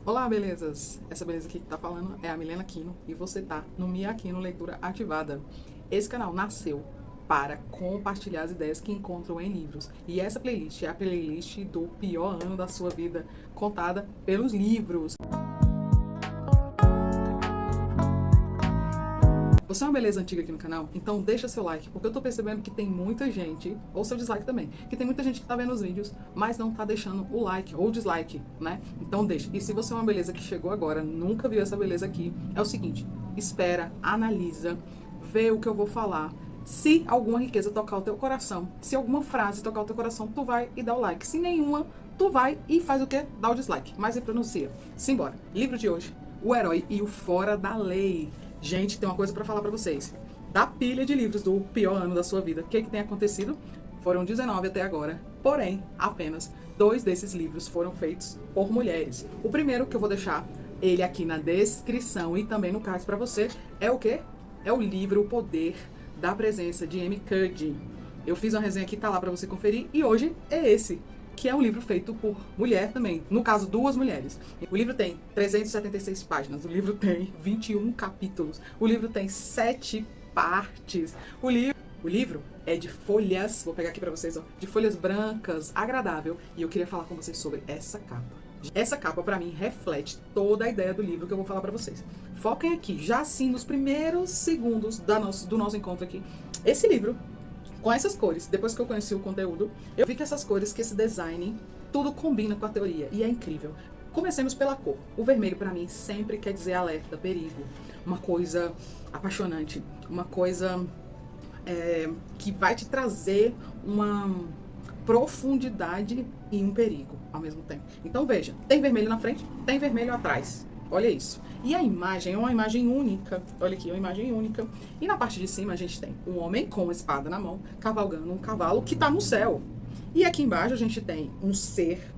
Olá, belezas! Essa beleza aqui que tá falando é a Milena Aquino e você tá no Mia Aquino Leitura Ativada. Esse canal nasceu para compartilhar as ideias que encontram em livros. E essa playlist é a playlist do pior ano da sua vida, contada pelos livros. Você é uma beleza antiga aqui no canal? Então deixa seu like, porque eu tô percebendo que tem muita gente, ou seu dislike também, que tem muita gente que tá vendo os vídeos, mas não tá deixando o like ou o dislike, né? Então deixa. E se você é uma beleza que chegou agora, nunca viu essa beleza aqui, é o seguinte, espera, analisa, vê o que eu vou falar. Se alguma riqueza tocar o teu coração, se alguma frase tocar o teu coração, tu vai e dá o like. Se nenhuma, tu vai e faz o quê? Dá o dislike. Mas pronuncia. Simbora. Livro de hoje, O Herói e o Fora da Lei. Gente, tem uma coisa pra falar pra vocês. Da pilha de livros do pior ano da sua vida, o que tem acontecido? Foram 19 até agora, porém, apenas 2 desses livros foram feitos por mulheres. O primeiro, que eu vou deixar ele aqui na descrição e também no card pra você, é o quê? É o livro O Poder da Presença, de Amy Cuddy. Eu fiz uma resenha aqui, tá lá pra você conferir, e hoje é esse, que é um livro feito por mulher também, no caso, 2 mulheres. O livro tem 376 páginas, o livro tem 21 capítulos, o livro tem 7 partes. O livro é de folhas, vou pegar aqui pra vocês, ó, de folhas brancas, agradável, e eu queria falar com vocês sobre essa capa. Essa capa, pra mim, reflete toda a ideia do livro que eu vou falar pra vocês. Foquem aqui, já assim, nos primeiros segundos do nosso encontro aqui. Esse livro, com essas cores, depois que eu conheci o conteúdo, eu vi que essas cores, que esse design, tudo combina com a teoria, e é incrível. Comecemos pela cor. O vermelho, pra mim, sempre quer dizer alerta, perigo, uma coisa apaixonante, uma coisa que vai te trazer uma profundidade e um perigo ao mesmo tempo. Então veja, tem vermelho na frente, tem vermelho atrás. Olha isso. E a imagem é uma imagem única. Olha aqui, é uma imagem única. E na parte de cima a gente tem um homem com uma espada na mão, cavalgando um cavalo que está no céu. E aqui embaixo a gente tem um ser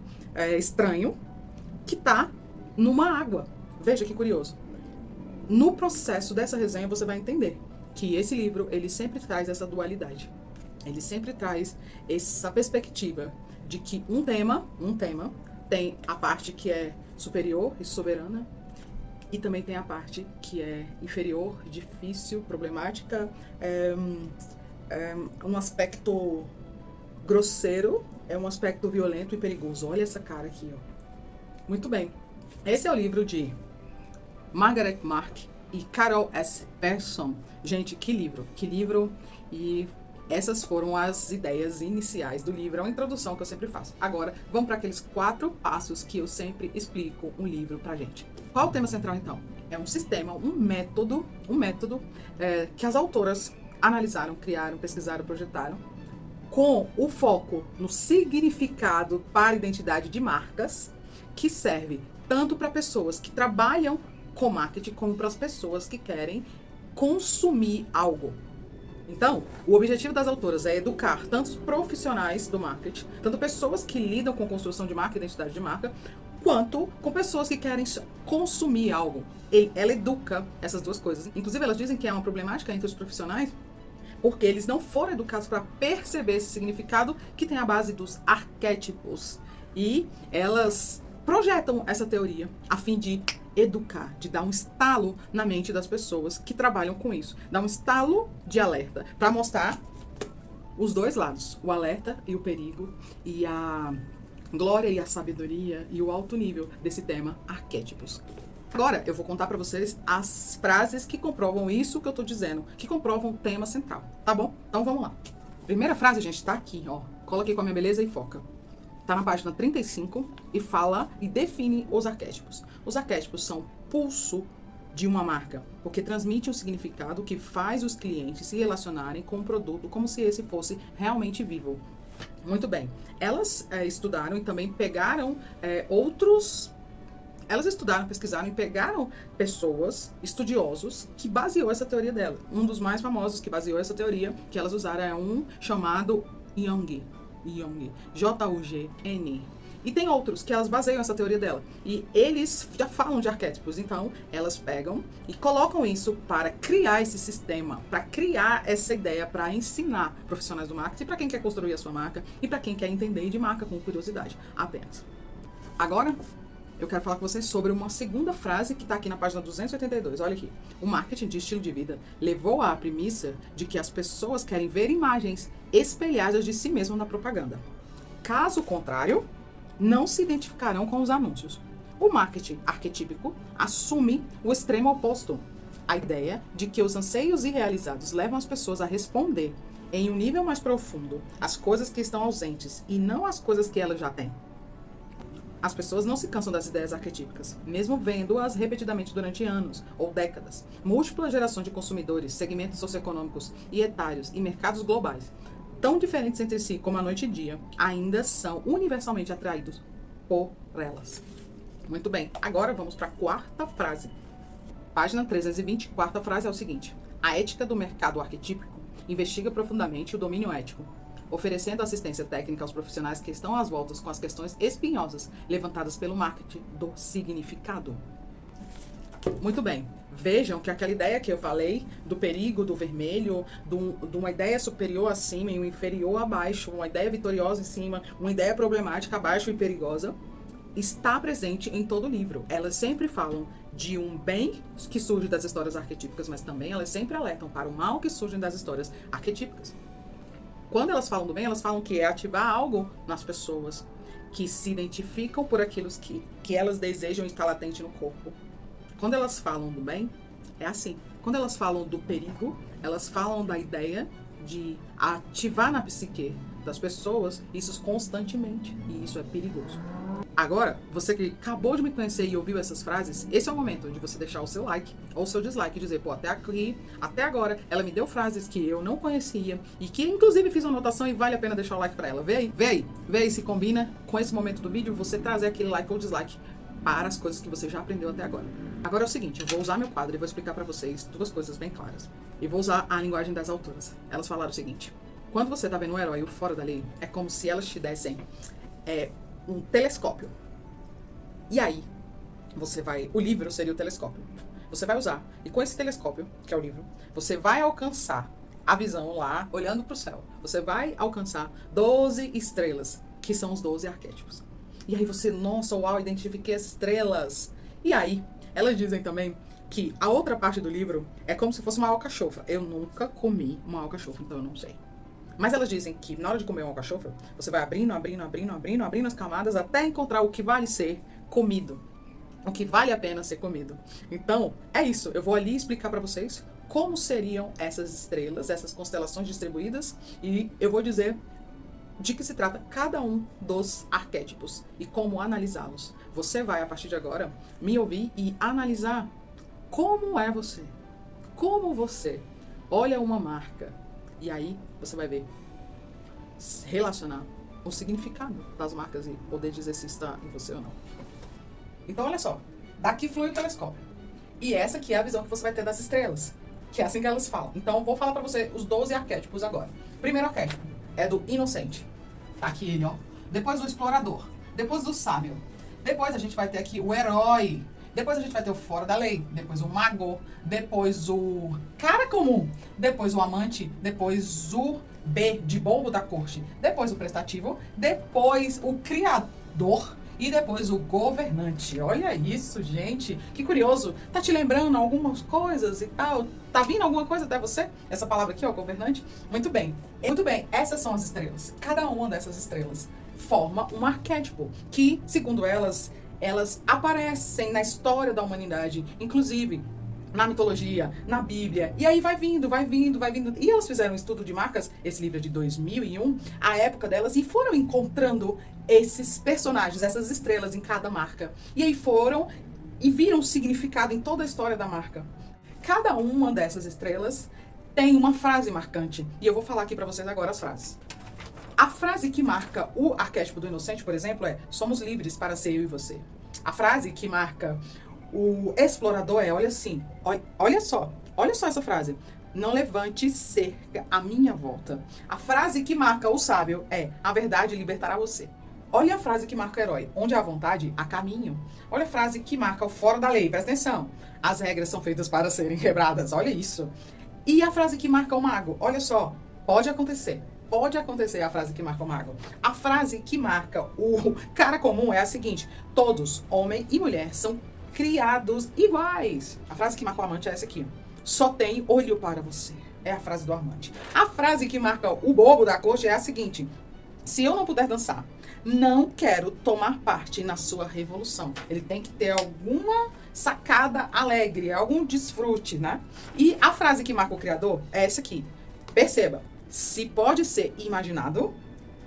estranho que está numa água. Veja que curioso. No processo dessa resenha você vai entender que esse livro, ele sempre traz essa dualidade. Ele sempre traz essa perspectiva de que um tema tem a parte que é superior e soberana, e também tem a parte que é inferior, difícil, problemática, um aspecto grosseiro, é um aspecto violento e perigoso. Olha essa cara aqui, ó. Muito bem. Esse é o livro de Margaret Mark e Carol S. Pearson. Gente, que livro, e essas foram as ideias iniciais do livro, é uma introdução que eu sempre faço. Agora, vamos para aqueles 4 passos que eu sempre explico um livro pra gente. Qual o tema central, então? É um sistema, um método que as autoras analisaram, criaram, pesquisaram, projetaram, com o foco no significado para a identidade de marcas, que serve tanto para pessoas que trabalham com marketing, como para as pessoas que querem consumir algo. Então, o objetivo das autoras é educar tanto os profissionais do marketing, tanto pessoas que lidam com construção de marca, identidade de marca, quanto com pessoas que querem consumir algo. Ela educa essas 2 coisas. Inclusive, elas dizem que é uma problemática entre os profissionais, porque eles não foram educados para perceber esse significado que tem a base dos arquétipos. E elas projetam essa teoria a fim de educar, de dar um estalo na mente das pessoas que trabalham com isso. Dar um estalo de alerta, para mostrar os 2 lados, o alerta e o perigo, e a glória e a sabedoria e o alto nível desse tema, arquétipos. Agora, eu vou contar para vocês as frases que comprovam isso que eu tô dizendo, que comprovam o tema central, tá bom? Então vamos lá. Primeira frase, gente, tá aqui, ó. Cola aqui com a minha beleza e foca. Tá na página 35 e fala e define os arquétipos. Os arquétipos são pulso de uma marca, porque transmite um significado que faz os clientes se relacionarem com o produto como se esse fosse realmente vivo. Muito bem. Elas estudaram e também pegaram Elas estudaram, pesquisaram e pegaram pessoas, estudiosos, que baseou essa teoria dela. Um dos mais famosos que baseou essa teoria, que elas usaram, é um chamado Jung, Jugn. E tem outros que elas baseiam essa teoria dela. E eles já falam de arquétipos. Então, elas pegam e colocam isso para criar esse sistema, para criar essa ideia, para ensinar profissionais do marketing, para quem quer construir a sua marca e para quem quer entender de marca com curiosidade apenas. Agora, eu quero falar com vocês sobre uma segunda frase que está aqui na página 282. Olha aqui. O marketing de estilo de vida levou à premissa de que as pessoas querem ver imagens espelhadas de si mesmas na propaganda. Caso contrário, não se identificarão com os anúncios. O marketing arquetípico assume o extremo oposto. A ideia de que os anseios irrealizados levam as pessoas a responder em um nível mais profundo às coisas que estão ausentes e não às coisas que elas já têm. As pessoas não se cansam das ideias arquetípicas, mesmo vendo-as repetidamente durante anos ou décadas. Múltiplas gerações de consumidores, segmentos socioeconômicos e etários e mercados globais, tão diferentes entre si como a noite e dia, ainda são universalmente atraídos por elas. Muito bem, agora vamos para a quarta frase. Página 320, quarta frase é o seguinte. A ética do mercado arquetípico investiga profundamente o domínio ético, oferecendo assistência técnica aos profissionais que estão às voltas com as questões espinhosas levantadas pelo marketing do significado. Muito bem. Vejam que aquela ideia que eu falei do perigo, do vermelho, de uma ideia superior acima e uma inferior abaixo, uma ideia vitoriosa em cima, uma ideia problemática abaixo e perigosa, está presente em todo o livro. Elas sempre falam de um bem que surge das histórias arquetípicas, mas também elas sempre alertam para o mal que surge das histórias arquetípicas. Quando elas falam do bem, elas falam que é ativar algo nas pessoas que se identificam por aquilo que elas desejam estar latente no corpo. Quando elas falam do bem, é assim. Quando elas falam do perigo, elas falam da ideia de ativar na psique das pessoas isso constantemente. E isso é perigoso. Agora, você que acabou de me conhecer e ouviu essas frases, esse é o momento de você deixar o seu like ou o seu dislike e dizer, pô, até aqui, até agora, ela me deu frases que eu não conhecia e que inclusive fiz uma anotação e vale a pena deixar o like pra ela. Vê aí se combina com esse momento do vídeo você trazer aquele like ou dislike para as coisas que você já aprendeu até agora. Agora é o seguinte, eu vou usar meu quadro e vou explicar pra vocês duas coisas bem claras. E vou usar a linguagem das autoras. Elas falaram o seguinte, quando você tá vendo um herói fora da lei, é como se elas te dessem um telescópio. E aí, o livro seria o telescópio. Você vai usar, e com esse telescópio, que é o livro, você vai alcançar a visão lá, olhando pro céu. Você vai alcançar 12 estrelas, que são os 12 arquétipos. E aí você, nossa, uau, identifiquei as estrelas. E aí, elas dizem também que a outra parte do livro é como se fosse uma alcachofra. Eu nunca comi uma alcachofra, então eu não sei. Mas elas dizem que na hora de comer uma alcachofra, você vai abrindo as camadas até encontrar o que vale ser comido. O que vale a pena ser comido. Então, é isso. Eu vou ali explicar pra vocês como seriam essas estrelas, essas constelações distribuídas, e eu vou dizer de que se trata cada um dos arquétipos e como analisá-los. Você vai, a partir de agora, me ouvir e analisar como é você. Como você olha uma marca. E aí, você vai ver, relacionar o significado das marcas e poder dizer se está em você ou não. Então, olha só. Daqui flui o telescópio. E essa aqui é a visão que você vai ter das estrelas. Que é assim que elas falam. Então, vou falar pra você os 12 arquétipos agora. Primeiro arquétipo é do inocente. Tá aqui ele, ó. Depois do explorador. Depois do sábio. Depois a gente vai ter aqui o herói. Depois a gente vai ter o fora da lei, depois o mago, depois o cara comum, depois o amante, depois o B de bobo da corte, depois o prestativo, depois o criador e depois o governante. Olha isso, gente, que curioso. Tá te lembrando algumas coisas e tal? Tá vindo alguma coisa até você? Essa palavra aqui, ó, governante? Muito bem, essas são as estrelas. Cada uma dessas estrelas forma um arquétipo que, segundo elas aparecem na história da humanidade, inclusive na mitologia, na Bíblia. E aí vai vindo. E elas fizeram um estudo de marcas, esse livro é de 2001, a época delas, e foram encontrando esses personagens, essas estrelas em cada marca. E aí foram e viram o significado em toda a história da marca. Cada uma dessas estrelas tem uma frase marcante. E eu vou falar aqui pra vocês agora as frases. A frase que marca o arquétipo do inocente, por exemplo, é: somos livres para ser eu e você. A frase que marca o explorador é: olha só essa frase. Não levante cerca à minha volta. A frase que marca o sábio é: a verdade libertará você. Olha a frase que marca o herói: onde há vontade, há caminho. Olha a frase que marca o fora da lei, presta atenção: as regras são feitas para serem quebradas. Olha isso. E a frase que marca o mago: olha só, pode acontecer. pode acontecer a frase que marca o mago. A frase que marca o cara comum é a seguinte: todos, homem e mulher, são criados iguais. A frase que marca o amante é essa aqui: só tem olho para você. É a frase do amante. A frase que marca o bobo da corte é a seguinte: se eu não puder dançar, não quero tomar parte na sua revolução. Ele tem que ter alguma sacada alegre, algum desfrute, né? E a frase que marca o criador é essa aqui. Perceba, se pode ser imaginado,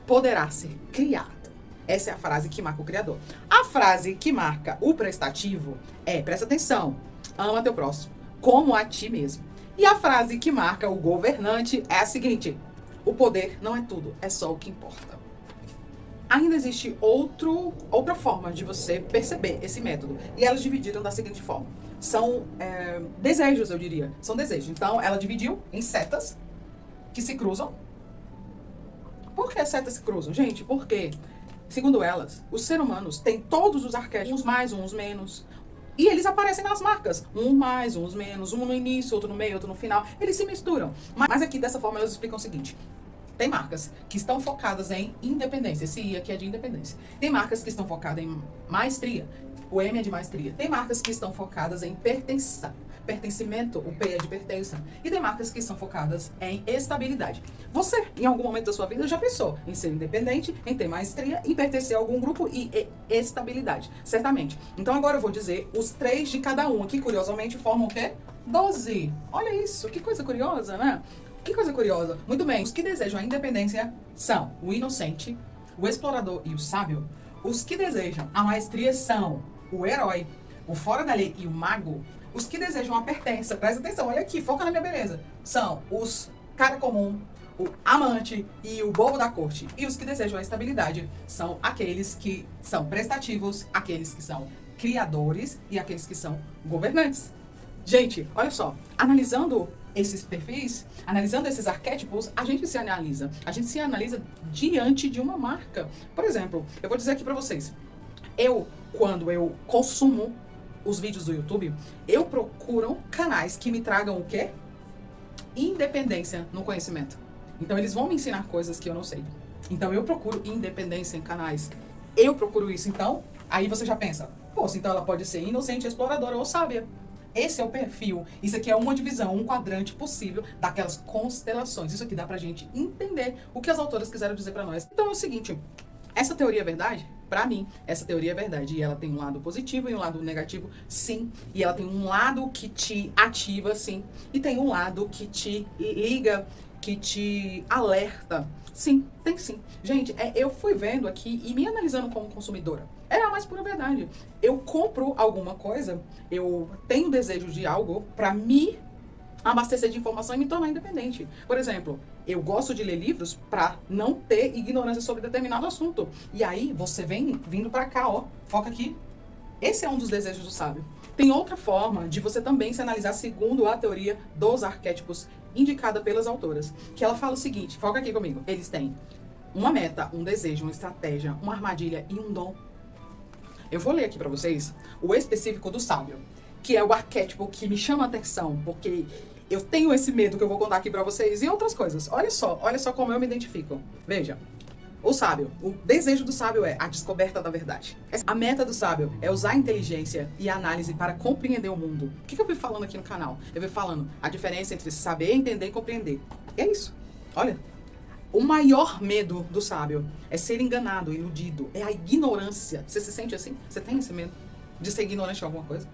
poderá ser criado. Essa é a frase que marca o criador. A frase que marca o prestativo é, presta atenção, ama teu próximo como a ti mesmo. E a frase que marca o governante é a seguinte: o poder não é tudo, é só o que importa. Ainda existe outra forma de você perceber esse método. E elas dividiram da seguinte forma. São desejos, eu diria. São desejos. Então, ela dividiu em setas que se cruzam. Por que setas se cruzam? Gente, porque, segundo elas, os seres humanos têm todos os arquétipos, uns mais, uns menos. E eles aparecem nas marcas. Um mais, uns menos. Um no início, outro no meio, outro no final. Eles se misturam. Mas aqui, dessa forma, elas explicam o seguinte. Tem marcas que estão focadas em independência. Esse I aqui é de independência. Tem marcas que estão focadas em maestria. O M é de maestria. Tem marcas que estão focadas em pertencimento. O P é de pertença. E tem marcas que estão focadas em estabilidade. Você, em algum momento da sua vida, já pensou em ser independente, em ter maestria, em pertencer a algum grupo e estabilidade. Certamente. Então agora eu vou dizer os 3 de cada um. Aqui, curiosamente, formam o quê? 12. Olha isso, que coisa curiosa, né? Que coisa curiosa. Muito bem, os que desejam a independência são o inocente, o explorador e o sábio. Os que desejam a maestria são o herói, o fora da lei e o mago. Os que desejam a pertença, presta atenção, olha aqui, foca na minha beleza, são os cara comum, o amante e o bobo da corte. E os que desejam a estabilidade são aqueles que são prestativos, aqueles que são criadores e aqueles que são governantes. Gente, olha só, analisando esses perfis, analisando esses arquétipos, a gente se analisa. A gente se analisa diante de uma marca. Por exemplo, eu vou dizer aqui pra vocês. Quando eu consumo os vídeos do YouTube, eu procuro canais que me tragam o quê? Independência no conhecimento. Então, eles vão me ensinar coisas que eu não sei. Então, eu procuro independência em canais. Eu procuro isso. Então, aí você já pensa, poxa, então ela pode ser inocente, exploradora ou sábia. Esse é o perfil. Isso aqui é uma divisão, um quadrante possível daquelas constelações. Isso aqui dá pra gente entender o que as autoras quiseram dizer pra nós. Então é o seguinte, essa teoria é verdade? Pra mim, essa teoria é verdade. E ela tem um lado positivo e um lado negativo, sim. E ela tem um lado que te ativa, sim. E tem um lado que te liga, que te alerta. Sim, tem sim. Gente, eu fui vendo aqui e me analisando como consumidora. É a mais pura verdade. Eu compro alguma coisa, eu tenho desejo de algo pra me abastecer de informação e me tornar independente. Por exemplo, eu gosto de ler livros pra não ter ignorância sobre determinado assunto. E aí, você vindo pra cá, ó, foca aqui. Esse é um dos desejos do sábio. Tem outra forma de você também se analisar segundo a teoria dos arquétipos indicada pelas autoras, que ela fala o seguinte, foca aqui comigo. Eles têm uma meta, um desejo, uma estratégia, uma armadilha e um dom. Eu vou ler aqui pra vocês o específico do sábio, que é o arquétipo que me chama a atenção, porque eu tenho esse medo que eu vou contar aqui pra vocês e outras coisas. Olha só como eu me identifico. Veja, o sábio, o desejo do sábio é a descoberta da verdade. A meta do sábio é usar a inteligência e a análise para compreender o mundo. O que eu vi falando aqui no canal? Eu vi falando a diferença entre saber, entender e compreender. E é isso. Olha. O maior medo do sábio é ser enganado, iludido. É a ignorância. Você se sente assim? Você tem esse medo de ser ignorante em alguma coisa?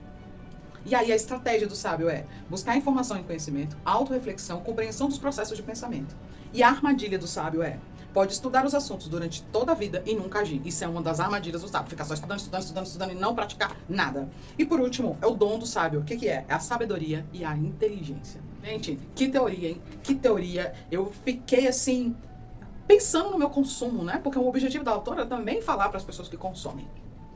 E aí a estratégia do sábio é buscar informação e conhecimento, autorreflexão, compreensão dos processos de pensamento. E a armadilha do sábio é pode estudar os assuntos durante toda a vida e nunca agir. Isso é uma das armadilhas do sábio. Ficar só estudando e não praticar nada. E por último, é o dom do sábio. O que é? É a sabedoria e a inteligência. Gente, que teoria, hein? Que teoria. Eu fiquei assim, pensando no meu consumo, né? Porque o objetivo da autora é também falar para as pessoas que consomem.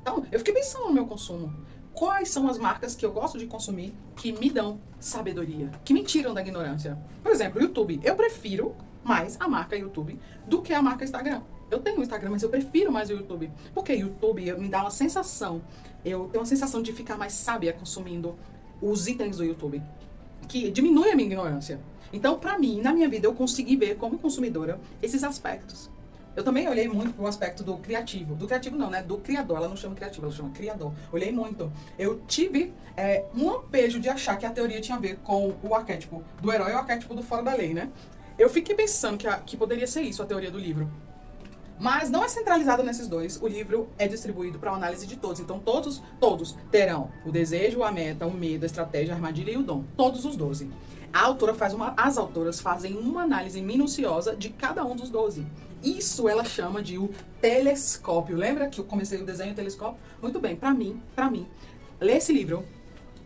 Então, eu fiquei pensando no meu consumo. Quais são as marcas que eu gosto de consumir que me dão sabedoria, que me tiram da ignorância? Por exemplo, YouTube. Eu prefiro mais a marca YouTube do que a marca Instagram. Eu tenho o Instagram, mas eu prefiro mais o YouTube. Porque o YouTube me dá uma sensação, eu tenho uma sensação de ficar mais sábia consumindo os itens do YouTube. que diminui a minha ignorância. Então, pra mim, na minha vida, eu consegui ver como consumidora esses aspectos. Eu também olhei muito pro aspecto do criativo. Do criativo não, né? Do criador. Ela não chama criativo, ela chama criador. Olhei muito. Eu tive um lampejo de achar que a teoria tinha a ver com o arquétipo do herói e o arquétipo do fora da lei, né? Eu fiquei pensando que poderia ser isso a teoria do livro. Mas não é centralizado nesses dois. O livro é distribuído para análise de todos. Então, todos terão o desejo, a meta, o medo, a estratégia, a armadilha e o dom. Todos os 12. As autoras fazem uma análise minuciosa de cada um dos 12. Isso ela chama de o telescópio. Lembra que eu comecei o desenho telescópio? Muito bem, pra mim, ler esse livro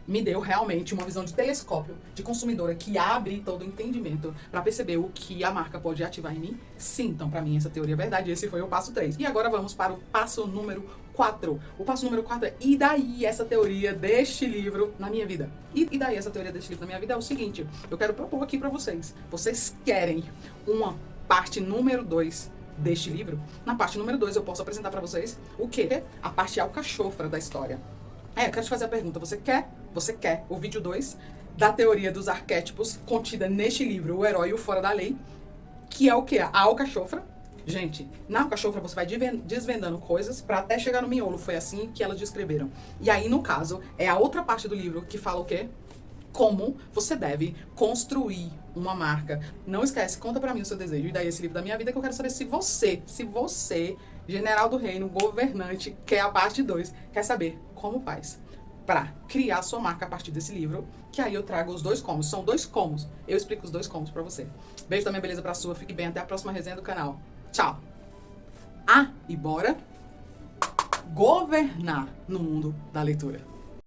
me deu realmente uma visão de telescópio, de consumidora, que abre todo o entendimento para perceber o que a marca pode ativar em mim. Sim, então pra mim essa teoria é verdade, esse foi o passo 3. E agora vamos para o passo número 4. O passo número 4 é, e daí essa teoria deste livro na minha vida? E daí essa teoria deste livro na minha vida é o seguinte, eu quero propor aqui pra vocês. Vocês querem uma parte número 2 deste livro? Na parte número 2 eu posso apresentar pra vocês o quê? A parte alcachofra da história. Eu quero te fazer a pergunta, você quer o vídeo 2 da teoria dos arquétipos contida neste livro, O Herói e o Fora da Lei, que é o quê? A alcachofra. Gente, na alcachofra você vai desvendando coisas pra até chegar no miolo, foi assim que elas descreveram. E aí, no caso, é a outra parte do livro que fala o quê? Como você deve construir uma marca. Não esquece, conta pra mim o seu desejo. E daí esse livro da minha vida que eu quero saber se você, general do reino, governante, quer a parte 2, quer saber como faz pra criar sua marca a partir desse livro, que aí eu trago os 2 comos. São 2 comos. Eu explico os 2 comos pra você. Beijo da minha beleza pra sua. Fique bem. Até a próxima resenha do canal. Tchau. E bora governar no mundo da leitura.